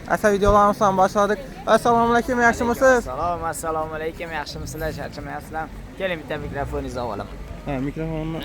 Asa videolarımızdan başladık. Assalomu alaykum, yaxshimisiz? Assalomu alaykum, yaxshimisizlar, charchamayapsizlar? Keling bitta mikrofoningizni olaman. Ha, mikrofonni.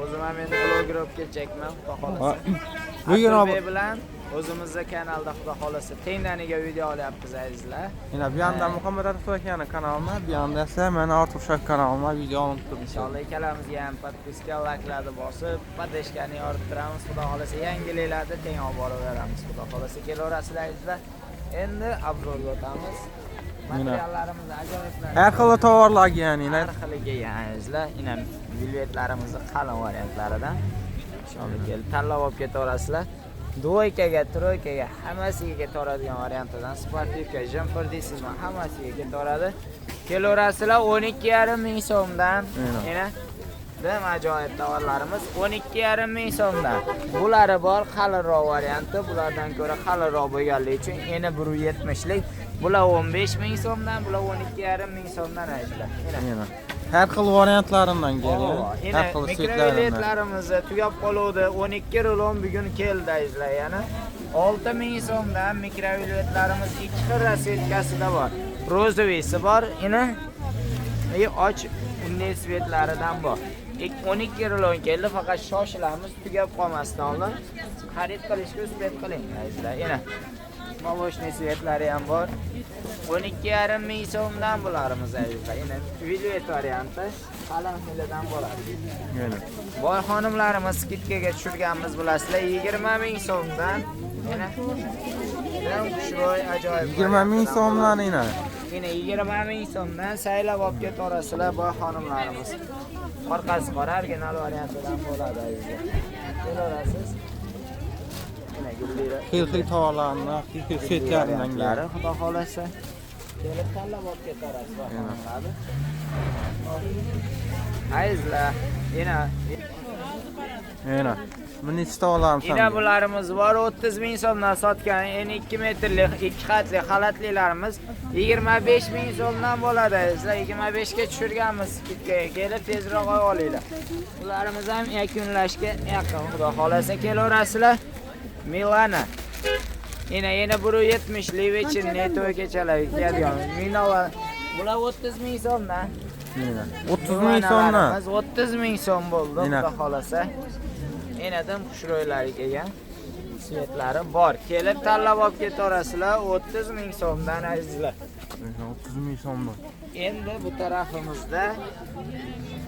O'zim ham endi bloger bo'lib ketjakman, xudo xolasa. Bugun bilan o'zimizning kanalda xudo xolasa tengdaniga video olyapmiz azizlar. Yana bu yanda Muhammad Arif akaning kanalida, bu yanda esa men Artur Shak kanalimda video olib turibman. Inshaalloh ikkalamizga ham podpiska, like'larni bosib, podeshkani yoritib turamiz. Xudo xolasa yangiliklarni teng olib boraveramiz. Xudo xolasa kelaverasizlar azizlar. Endi obzorga o'tamiz. Materiallarimiz ajoyiblar. Har xil tovarlarga ya'ni, har xiliga azizlar. Ina velvetlarimizni qalin variantlaridan. Inshaalloh kelib tanlab olib ketaverasizlar. Dvoykaga, troykaga hammasiga ketaveradigan variantidan sportivka, jumper deysizmi, hammasiga ketaveradi. Kelaverasizlar 12,5 ming so'mdan. Yana dim ajoyib tovarlarimiz 12,5 ming so'mdan. Bulari bor, qalinroq varianti, bulardan ko'ra qalinroq bo'lganligi uchun yana 170 lik. Bular 15 ming so'mdan, bular 12,5 ming so'mdan aytdilar. Yana har xil variantlaridan kelgan. Har xil mikrovelletlarimiz tugab qoluvdi. 12 rulon bugun keldi aytdilar yana. 6 ming so'mdan mikrovelletlarimiz 2 xil rasvetkasida bor. Rozovisi bor, yana och unday svetlaridan bor. 12 rulon keldi, faqat shoshilamiz, tugab qolmasdan oldin xarid qilishga uspet qiling aytdilar. Yana Mavoshni svetlari ham bor. 12,5 ming so'mdan bularimiz aytdilar. Yana velvet varianti qalin xilidan bo'ladi. Yana Boy xonimlarimiz skidkaga tushirganmiz bilasizlar 20 ming so'mdan. Yana xushro'y ajoyib 20 ming so'mdan yana. Yana 20 ming so'mdan saylab olib ketaverasizlar boy xonimlarimiz. Orqasi qora original variantidan bo'ladi aytdilar. Ko'rasiz. Xil tovarlarni, xil setlaridan keladi. Xudo xolasa kelib tanlab olib ketaverasizlar. Ayzlar, yana bu necha tovarlarimiz? Ina bularimiz bor 30 ming so'mdan sotgan. Endi 2 metrlik, 2 xatli xalatlilarimiz 25 ming so'mdan bo'ladi. Sizlar 25 ga tushirganmiz. Kelib tezroq olinglar. Bularimiz ham yakunlashga yaqin. Xudo xolasa kelaverasizlar. Milana. Yana 170 lik vechinni to'y kechalari keladigan. Minova. Bular 30 ming so'mdan. 30 ming so'mdan. 30 ming so'm bo'ldi, xudo xolasa. Enadan xushro'ylari kelgan. Svetlari bor. Kelib tanlab olib ketaverasizlar 30 ming so'mdan azizlar. 30 ming so'mdan. Endi bu tarafimizda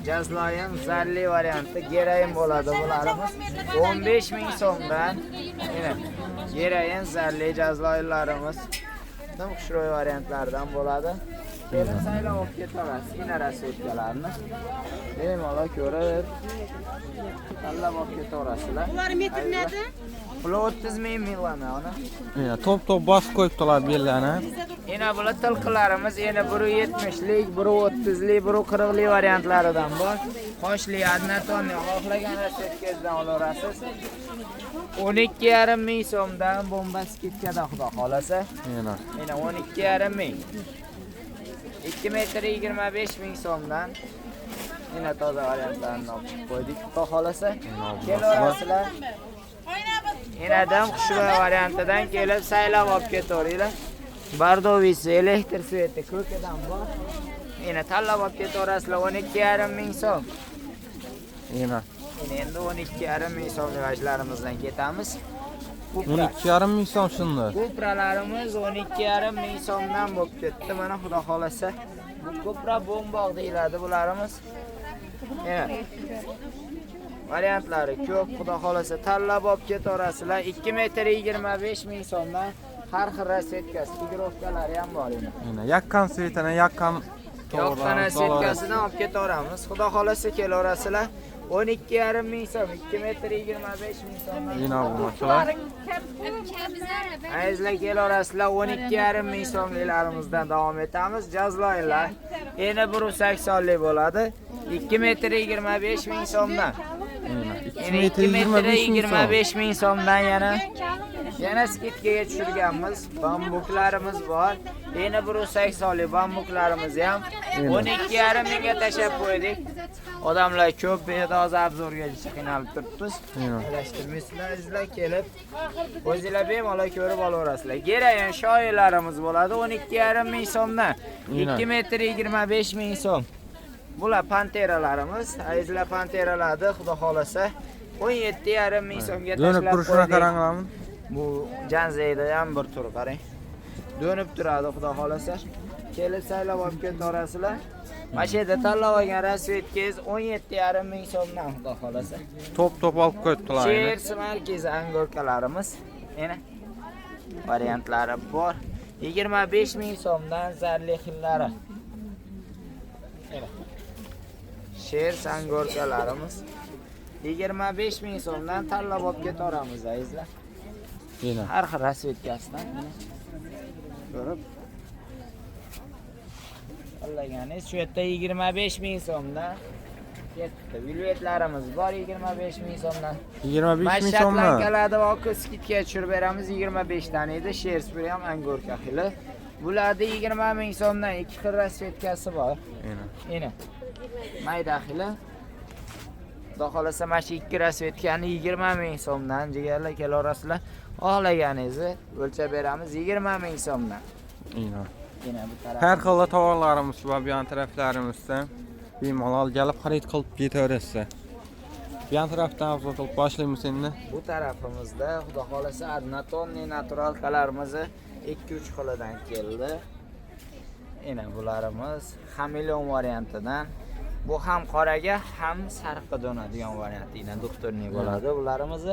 Jazloyim zarli varianti gerayin bo'ladi bularimiz 15 ming so'mdan. Mana gerayin zarli jazloylarimiz ham xushro'y variantlardan bo'ladi. Kelib saylab olib ketaverasiz inarasi o'tkalarni. Bemalol ko'rib tanlab olib ketaverasizlar. Ular metr neda? Bular 30 ming milana ona. Yana top bosib qo'yibdilar bellarni. Yana bular tilqilarimiz yana 170 lik, 130 lik, 140 lik variantlaridan bor. Qoshli adnatonni xohlagan rasvetkazdan olaverasiz. 12,5 ming so'mdan bomba skidkada xudo xolasa. Yana 12,5 ming. 2 metr 25 ming so'mdan. Yana toza variantlarni olib qo'ydik. Xudo xolasa kelaverasizlar. Enadan xushro'y variantidan kelib saylab olib ketaveringlar. Bardovisi elektr sveti ko'kadan bor. Yana tanlab olib ketaverasizlar 12,5 ming so'm. yana Endi 12,5 ming so'mlik ajlarimizdan ketamiz. 12,5 ming so'm shunda. Ko'pralarimiz 12,5 ming so'mdan bo'lib ketdi. Mana xudo xolasa bu ko'pra bomboq deyiladi bularimiz. Variantlari ko'p, xudo xolasa tanlab olib ketaverasizlar. 2 metr 25 ming so'mdan har xil rasvetkasi, figurovkalari ham bor edi. Yana yakkan svetini, yakkan rasvetkasidan olib ketaveramiz. Xudo xolasa kelaverasizlar. 12,5 ming so'm, 2 metr 25 ming so'mdan. Yana bu masalar. Azizlar kelaverasizlar 12,5 ming so'mliklarimizdan davom etamiz. Jazloylar yana 180 lik bo'ladi. 2 metr 25 ming so'mdan. Yana 2 metri 25 ming so'mdan yana skidkaga tushirganmiz. Bambuklarimiz bor. Yana bir saksoli bambuklarimiz ham 12,5 mingga tashab qo'ydik. Odamlar ko'p bedoz obzorga qiynalib turibmiz. Alashtirmaysizlar, izlab kelib o'zingizlar bemalol ko'rib olaverasizlar. Gerayon shoylarimiz bo'ladi 12,5 ming so'mdan. 2 metr 25 ming so'm. Bular panteralarimiz. Azizlar panteralarni xudo xolasa 17,5 ming so'mga tashlab Dönüp duruşuna qaranglarmi? Bu janzeyda ham bir tur qarang. Dönüp turadi xudo xolasa. Kelib saylab olib ketarasizlar. Mana shu yerda tanlab olgan rasvetkangiz 17,5 ming so'mdan xudo xolasa. Top olib qo'yibdilar. Cheers markiz angorkalarimiz. Mana variantlari bor. 25 ming so'mdan zarli xillari. Mana. Cheers angorkalarimiz 25 ming so'mdan tanlab olib ketaramiz azizlar. Har xil rasvetkasidan ko'rib tanlaganingiz shu yerda 25 ming so'mdan ketdi. Velvetlarimiz bor 25 ming so'mdan. 25 ming so'mdan. Mashaqlankalarda voqe skidga tushirib beramiz 25 dan edi. Shersbury ham angorka xili. Bularda 20 ming so'mdan 2 xil rasvetkasi bor. Mana. Mayda xili. Xudo xolasa mana shu 2 rasvetkani 20 ming so'mdan jigarlar kelarasizlar. Xohlaganingizni o'lchab beramiz 20 ming so'mdan. Yine bu taraf. Her xil tovarlarimiz va bu yan taraflarimizda bemalol kelib xarid qilib ketaverasiz. Bu yan tarafdan avval qilib boshlaymiz endi. Bu tarafimizda xudo xolasa adnatonni naturalkalarimiz 2-3 xilidan keldi. Yana bularimiz xameleon variantidan. Bu ham qoraga, ham sariqqa donadigan variant. Yana doktorning bo'ladi. Bularimiz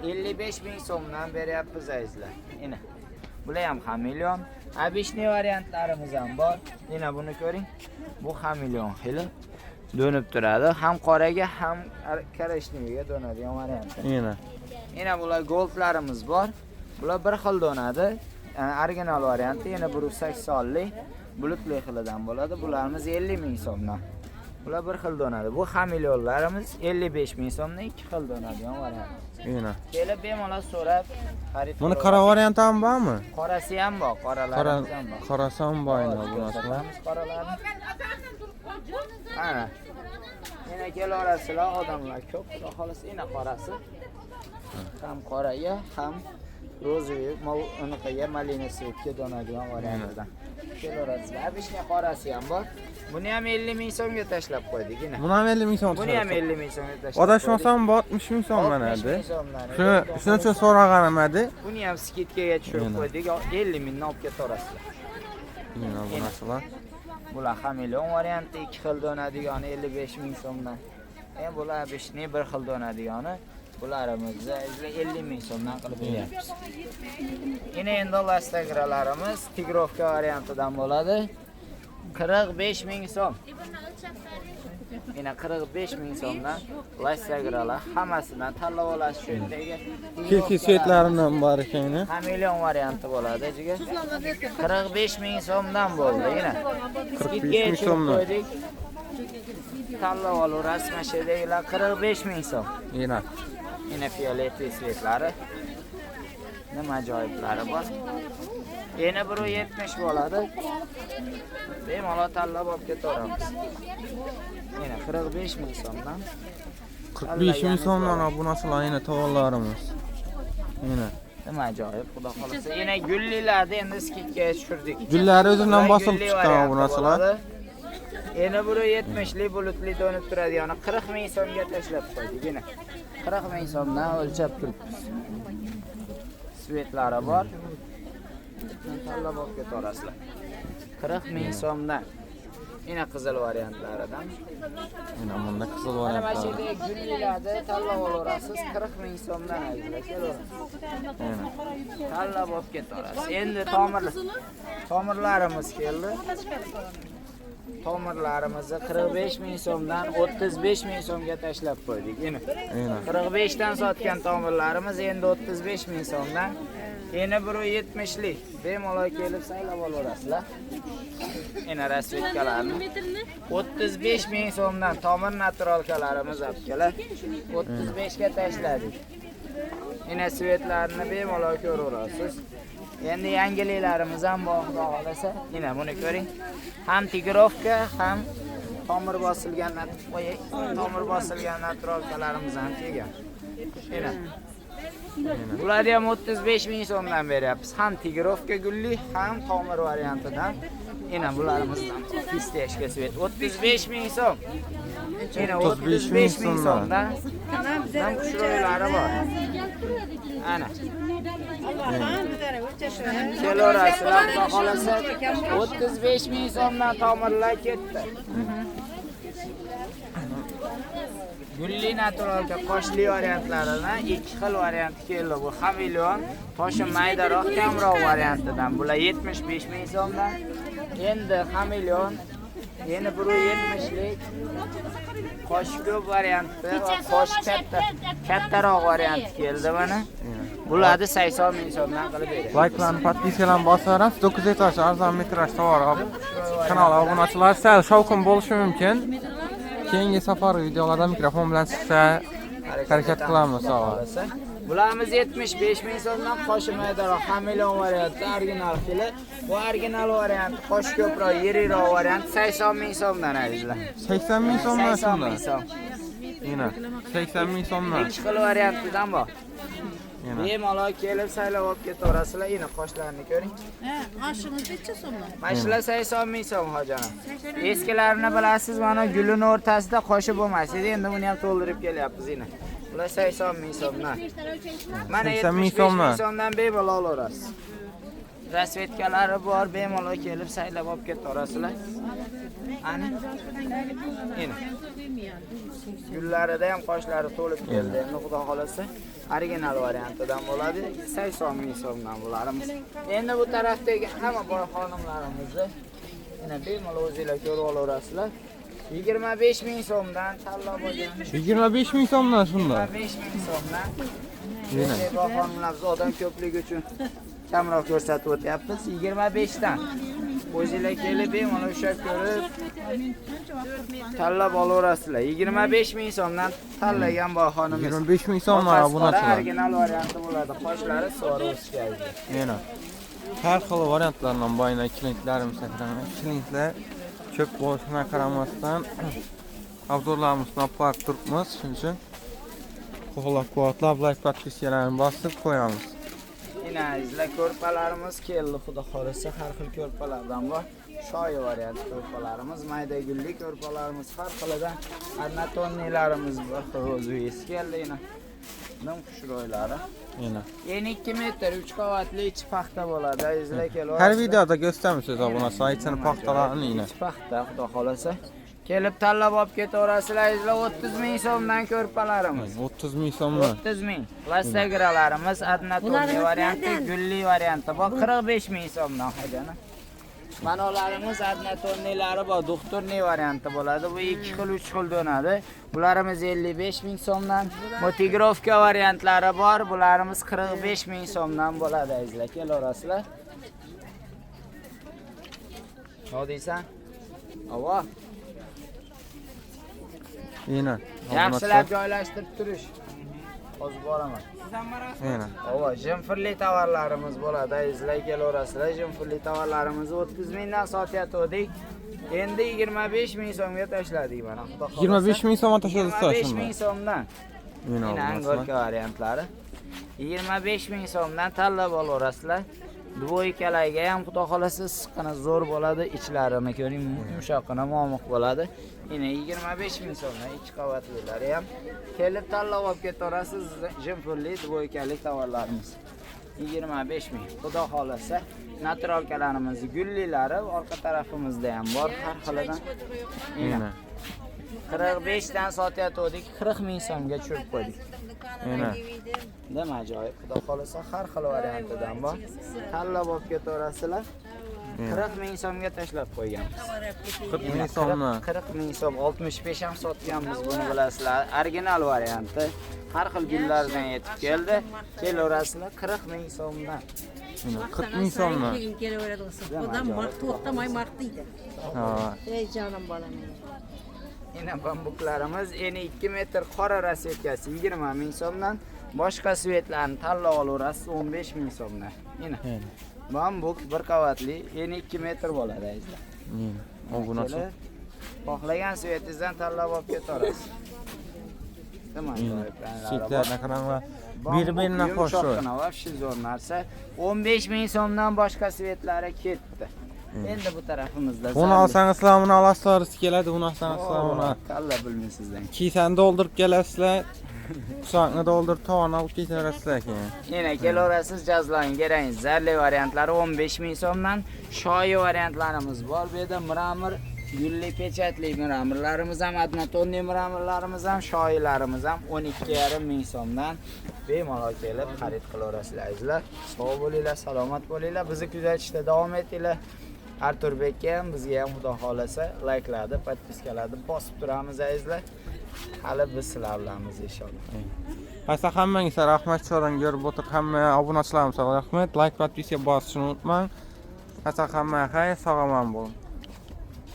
55 ming so'mdan beryapmiz azizlar. Yana bular ham xameleon. Abishni variantlarimiz ham bor. Yana buni ko'ring. Bu xameleon xili dönüp turadi. Ham qoraga, ham karashniga donadigan variant. Yana bular goldlarimiz bor. Bular bir xil donadi. Original varianti. Yana bu 80lik bulutli xilidan bo'ladi. Bularimiz 50 ming so'mdan. Bular bir xil donadi. Bu xameleonlarimiz 55 ming so'mdan 2 xil donadigan variant. Kelib bemalol so'rab xarid qilib. Buni qora varianti ham bormi? Qorasi ham bor, qoralarimiz ham bor. Qorasi ham bor edi bunaqalar. Qoralarni. Ana. Yana kelarasizlar odamlar ko'p. Xudo xolasa yana qorasi. Ham qoraga, ham rozoviy, unaqaga malina svetga donadigan variantdan. Kelarasizlar. Abishni qorasi ham bor. Buni ham 50 ming so'mga tashlab qo'ydik. Buni ham 50 ming so'm. Buni ham 50 ming so'mga tashlab. Adashmasam 60 ming so'mdan edi. Shuning uchun so'raganim edi. Buni ham skidkaga tushirib qo'ydik. 50 mingdan olib ketarasizlar. Mana bu narsalar. Bular xameleon varianti 2 xil donadigani 55 ming so'mdan. Bular abishni bir xil donadigani bularimizni 50 ming so'mdan qilib beryapmiz. Endi lastagralarimiz tigrovka variantidan bo'ladi. 45 ming so'm. Yine 45 ming so'mdan lastagralar hammasidan tanlab olasiz shu yerdagi. Kelki svetlaridan bor ekan. Xameleon varianti bo'ladi jiga. 45 ming so'mdan bo'ldi yine. 45 ming so'mdan. Tanlab olaverasiz mana shu yerdagilar 45 ming so'm. Yine fioletli svetlari. Nima ajoyiblari bor. Yana 170 bo'ladi. Bemalol tanlab olib ketaveramiz. Yana 45 ming so'mdan. 45 ming so'mdan bu narsalar yana tovarlarimiz. Nima ajoyib, xudo xolasa. Yana gullilarni endi skidga tushirdik. Gullari o'zidan bosilib chiqqan bu narsalar. Yana 170 lik bulutli donib turadigan 40 ming so'mga tashlab qo'ydik. Yana 40 ming so'mdan o'lchab turibmiz. Svetlari bor. Tanlab olib ketarasizlar. 40 ming so'mdan. Yine qizil variantlaridan. Yine bunda qizil Mana variantlar. mana shunday gullilarni tanlab olaverasiz 40 ming so'mdan azizlar. Tanlab olib ketarasiz. Endi tomirlarimiz keldi. Tomirlarimizni 45 ming so'mdan 35 ming so'mga tashlab qo'ydik. Yine 45 dan sotgan tomirlarimiz endi 35 ming so'mdan Eni 170 lik. Bemalol kelib saylab olasizlar. Eni rasvetkalarni 35 ming so'mdan tomir naturalkalarimiz olib 35 ga tashladik. Eni svetlarini bemalol ko'raverasiz. Endi yangiliklarimiz ham bor, xudo xolasa. Mana buni ko'ring. Ham tigrovka, ham tomir bosilgan tomir bosilgan naturalkalarimiz ham kelgan. Mana bularni ham 35 ming so'mdan beryapmiz. Ham tigrovka gulli, ham tomir variantidan. Mana bularimizdan pistechka svet 35 ming so'm. Mana 35 ming so'mdan ham qushroylari bor. Ana. Kelorachilar xudo xolasa 35 ming so'mdan tomirlar ketdi. Gulli naturalga qoshli variantlaridan ikki xil variant keldi. Bu hamilyon, toshi maydaroq, kamroq variantidan. Bular 75 ming so'mdan. Endi hamilyon, yana 170 lik. Qosh ko'p varianti va qosh kattaroq variant keldi mana. Bularni 80 ming so'mdan qilib beradi. Like'larni, podpiskalarni bosaverasiz. 9 etaj arzon metraj tovar olib kanal obunachilar sal shovqin bo'lishi mumkin. Keyingi safar videolarda mikrofon bilan chiqsa harakat qilamiz xolos. Bularimiz 75 ming so'mdan qoshi maydaroq hamilyon varianti original fili. Bu original varianti qosh ko'proq, yiriroq variant 80 ming so'mdan azizlar. 80 ming so'mdan shunda. 80 ming so'm. Yana 80 ming so'mdan. Ikki xil variantidan bor. Bemalol kelib saylab olib ketaverasizlar. Yana qoshlarni ko'ring. Oshingiz necha so'mdan? Mashlar 80 ming so'm hojanim. Eskilarini bilasiz, mana gulning o'rtasida qoshi bo'lmas edi. Endi buni ham to'ldirib kelyapmiz yana. Bular 80 ming so'mdan. Mana 75 ming so'mdan bemalol olasiz. Rasvetkalari bor, bemalol kelib saylab olib ketaverasizlar. Ana. Mana. Gullarida ham qoshlari to'lib keldi. Endi xudo xolasa original variantidan bo'ladi. 80 ming so'mdan bularimiz. Endi bu tarafdagi hamma boy xonimlarimizni mana bemalol o'zingizlar ko'rib olaverasizlar. 25 ming so'mdan tanlab olgan. 25 ming so'mdan shunda. 25 ming so'mdan. Yana. Boy xonimlarimiz odam ko'pligi uchun kamroq ko'rsatib o'tyapmiz. 25 dan. O'zingizlar kelib bemalol ushlab ko'rib tanlab olaverasizlar. 25 ming so'mdan tanlagan boy xonimiz. 25 ming so'mdan obunachilar. Original varianti bo'ladi. Qoshlari so'ri o'sgan. Yana. Har xil variantlardan boyina klientlarimiz sakragan. Klientlar ko'p bo'lishiga qaramasdan obzorlarimizni olib borib turibmiz. Shuning uchun qo'llab-quvvatlab, like podpiskalarni bosib qo'yamiz. Mana izlar ko'rpalarimiz keldi, xudo xolasa har xil ko'rpalardan bor. Shoyi variant ko'rpalarimiz, mayda gulli ko'rpalarimiz har xilidan anatoniyalarimiz bor. Ro'zvis keldi yana. Nim qushroylari. Yana. Eni 2 metr 3 qavatli ichi paxta bo'ladi. Izlar kelib. Har videoda ko'rsatamiz obunachilar aytsin paxtalarni yana. Paxta, xudo xolasa. Kelib tanlab olib ketaverasizlar. Izlar 30 ming so'mdan ko'rpalarimiz. 30 ming so'mdan. 30 ming. Plastigralarimiz anatoniya varianti, gulli varianti bor. 45 ming so'mdan hajana. Manolarimiz adnatonilari bor, doktorniy varianti bo'ladi. Bu 2 xil, 3 xil donadi. Bularimiz 55 ming so'mdan. Motigrovka variantlari bor. Bularimiz 45 ming so'mdan bo'ladi azizlar. Kelaverasizlar. Nima deysan? Avo. Yana. Yaxshilab joylashtirib turish. Hozir boraman. Yana. Avo, jimfirli tovarlarimiz bo'ladi. Izlay kelaverasizlar. Jimfirli tovarlarimizni 30 mingdan sotyapdik. Endi 25 ming so'mga tashladik mana. 25 ming so'mdan tashladik. 25 ming so'mdan. Mana angorka variantlari. 25 ming so'mdan tanlab olaverasizlar. Dvoykalarga ham xudo xolasa siqqina zo'r bo'ladi. Ichlarini ko'ring, yumshoqqina momiq bo'ladi. Yana 25 ming so'mdan ikki qavatlilari ham kelib tanlab olib ketaverasiz. Jimfirli dvoykali tovarlarimiz. 25 ming. Xudo xolasa naturalkalarimiz gullilari orqa tarafimizda ham bor har xilidan. Mana 45 dan sotyapdik, 40 ming so'mga tushirib qo'ydik. Mana. Nima ajoyib, xudo xolasa har xil variantidan bor. Tanlab olib ketaverasizlar. 40 ming so'mga tashlab qo'yganmiz. 40 ming so'mdan. 40 ming so'm, 65 ham sotganmiz, buni bilasizlar. Original varianti. har xil gullardan yetib keldi. Kelaverasizlar 40 ming so'mdan. Mana 40 ming so'mdan. Keyin kelaveradi o'zi. Odam to'xtamay maqtaydi. Ha. Ey jonim bolam. Yana bambuklarimiz eni 2 metr qora rasetkasi 20 ming so'mdan. Boshqa svetlarni tanlab olaverasiz 15 ming so'mdan. Mana. Bambuk bir qavatli eni 2 metr bo'ladi azizlar. O bu nasıl? Xohlagan svetingizdan tanlab olib ketaverasiz. Tamam. Çiçeklerine karanlar. Bir-birine qo'shib. Вообще zo'r narsa. 15 ming so'mdan boshqa svetlari ketdi. Endi bu tarafimizda. Bunu alsanız sizlarni alasizlar, keladi, bunu alsanız sizlarni. Kalla bilmaysizlar. Kisani doldurib kelasizlar. Qusaqni doldurib tovon olib ketaverasizlar keyin. Yana kelaverasiz, jazlang kerangiz. Zarli variantlari 15 ming so'mdan, shoyi variantlarimiz bor. Bu yerda miramir, gulli pechatli miramirlarimiz ham, adnatonni miramirlarimiz ham, shoyilarimiz ham 12,5 ming so'mdan bemalol kelib xarid qilaverasizlar azizlar. Sog' bo'linglar, salomat bo'linglar. Bizni kuzatishda davom etinglar. Arturbekka ham, bizga ham xudo xolasa layklarni, podpiskalarni bosib turamiz azizlar. Hali biz sizlar bilanmiz inshaalloh. Qaysa hammangizga rahmat cho'ran ko'rib o'tir. Hamma obunachilarimizga rahmat. Like, podpiska bosishni unutmang. Qaysa hamma xayr, sog' omon bo'ling.